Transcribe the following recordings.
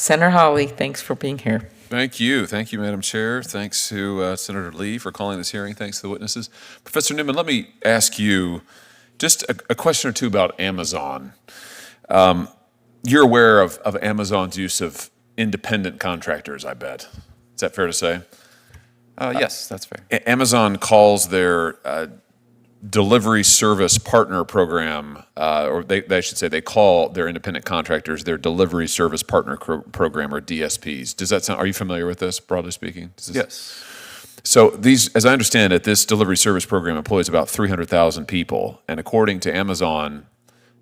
Senator Hawley, thanks for being here. Thank you. Thank you, Madam Chair. Thanks to Senator Lee for calling this hearing. Thanks to the witnesses. Professor Newman, let me ask you just a question or two about Amazon. You're aware of Amazon's use of independent contractors, I bet. Is that fair to say? Yes, that's fair. Amazon calls their delivery service partner program, or they should say they call their independent contractors their delivery service partner program, or DSPs. Does that sound? Are you familiar with this, broadly speaking? Yes. So these, as I understand it, this delivery service program employs about 300,000 people, and according to Amazon,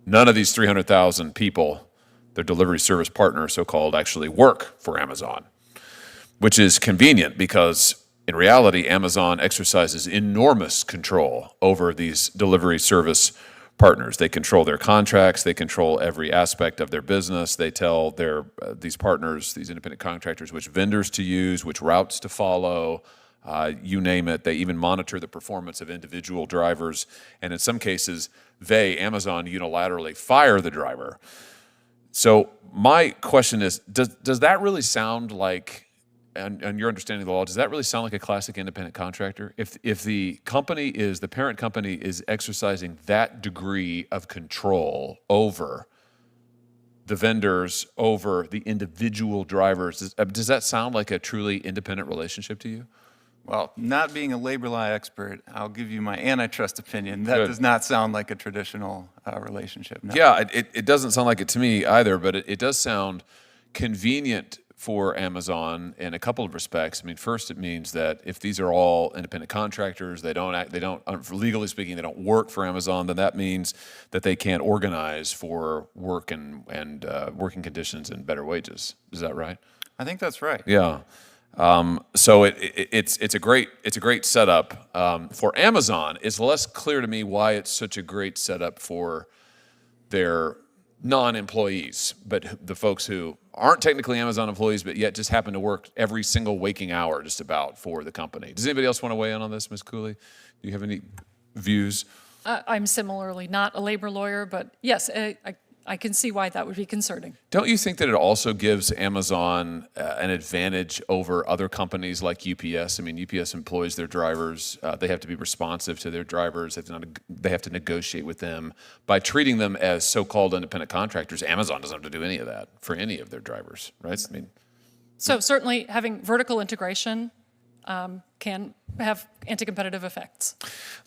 none of these 300,000 people, their delivery service partner, so-called, actually work for Amazon, which is convenient because in reality, Amazon exercises enormous control over these delivery service partners. They control their contracts. They control every aspect of their business. They tell these partners, these independent contractors, which vendors to use, which routes to follow, you name it. They even monitor the performance of individual drivers. And in some cases, Amazon, unilaterally fire the driver. So my question is, does that really sound like, and your understanding of the law, does that really sound like a classic independent contractor? If the parent company is exercising that degree of control over the vendors, over the individual drivers, does that sound like a truly independent relationship to you? Well, not being a labor law expert, I'll give you my antitrust opinion. That Good. does not sound like a traditional relationship. No. Yeah, it doesn't sound like it to me either, but it does sound convenient for Amazon in a couple of respects. I mean, first, it means that if these are all independent contractors, they don't, legally speaking, they don't work for Amazon, then that means that they can't organize for work and working conditions and better wages. Is that right? I think that's right. Yeah. So it's a great setup for Amazon. It's less clear to me why it's such a great setup for their non-employees, but the folks who aren't technically Amazon employees, but yet just happen to work every single waking hour just about for the company. Does anybody else want to weigh in on this, Ms. Cooley? Do you have any views? I'm similarly not a labor lawyer, but yes, I can see why that would be concerning. Don't you think that it also gives Amazon an advantage over other companies like UPS? I mean, UPS employs their drivers. They have to be responsive to their drivers. They have to negotiate with them. By treating them as so-called independent contractors, Amazon doesn't have to do any of that for any of their drivers, right? I mean, So certainly having vertical integration can have anti-competitive effects.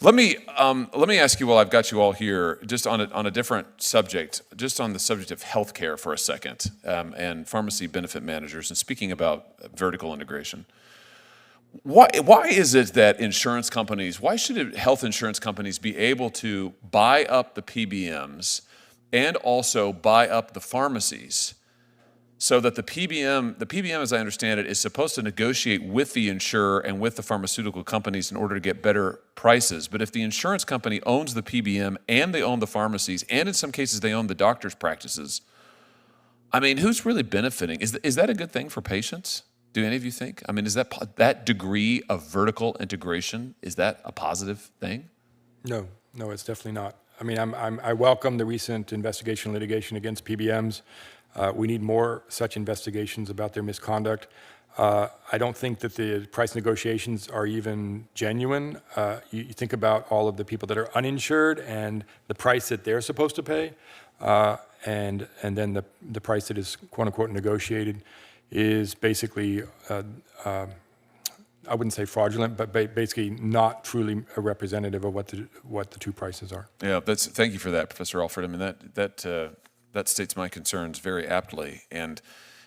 Let me ask you, while I've got you all here, just on a different subject, just on the subject of healthcare for a second, and pharmacy benefit managers, and speaking about vertical integration. Why is it that insurance companies, why should health insurance companies be able to buy up the PBMs and also buy up the pharmacies, so that the PBM, as I understand it, is supposed to negotiate with the insurer and with the pharmaceutical companies in order to get better prices. But if the insurance company owns the PBM and they own the pharmacies, and in some cases they own the doctor's practices, I mean, who's really benefiting? Is that a good thing for patients? Do any of you think? I mean, is that degree of vertical integration, is that a positive thing? No, it's definitely not. I mean, I welcome the recent investigation litigation against PBMs. We need more such investigations about their misconduct. I don't think that the price negotiations are even genuine. You think about all of the people that are uninsured and the price that they're supposed to pay, and then the price that is quote unquote negotiated is basically, I wouldn't say fraudulent, but basically not truly a representative of what the two prices are. Yeah, thank you for that, Professor Alford. I mean, that states my concerns very aptly. And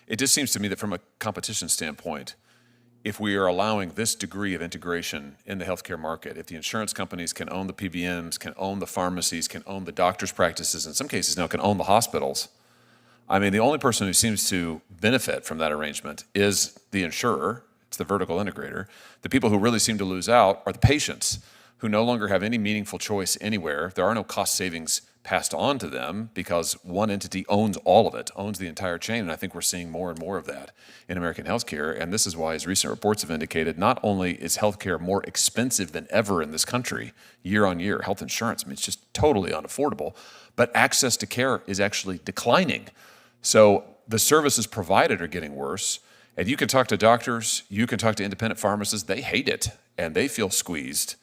it just seems to me that from a competition standpoint, if we are allowing this degree of integration in the healthcare market, if the insurance companies can own the PBMs, can own the pharmacies, can own the doctor's practices, in some cases now can own the hospitals, I mean, the only person who seems to benefit from that arrangement is the insurer. It's the vertical integrator. The people who really seem to lose out are the patients, who no longer have any meaningful choice anywhere. There are no cost savings passed on to them because one entity owns all of it, owns the entire chain, and I think we're seeing more and more of that in American healthcare, and this is why, as recent reports have indicated, not only is healthcare more expensive than ever in this country, year on year, health insurance, I mean, it's just totally unaffordable, but access to care is actually declining. So the services provided are getting worse. And you can talk to doctors, you can talk to independent pharmacists, they hate it and they feel squeezed.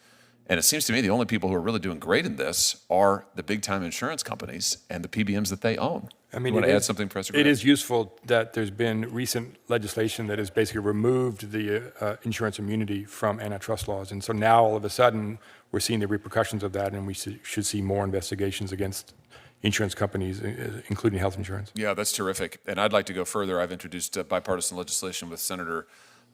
And it seems to me the only people who are really doing great in this are the big time insurance companies and the PBMs that they own. I mean, you want it to add is- something, Professor It Grant? is useful that there's been recent legislation that has basically removed the insurance immunity from antitrust laws. And so now all of a sudden, we're seeing the repercussions of that, and we should see more investigations against insurance companies, including health insurance. Yeah, that's terrific. And I'd like to go further. I've introduced bipartisan legislation with Senator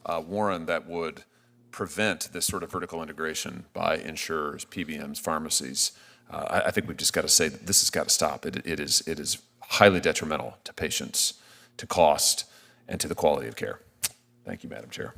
Warren that would prevent this sort of vertical integration by insurers, PBMs, pharmacies. I think we've just got to say that this has got to stop. It is highly detrimental to patients, to cost, and to the quality of care. Thank you, Madam Chair.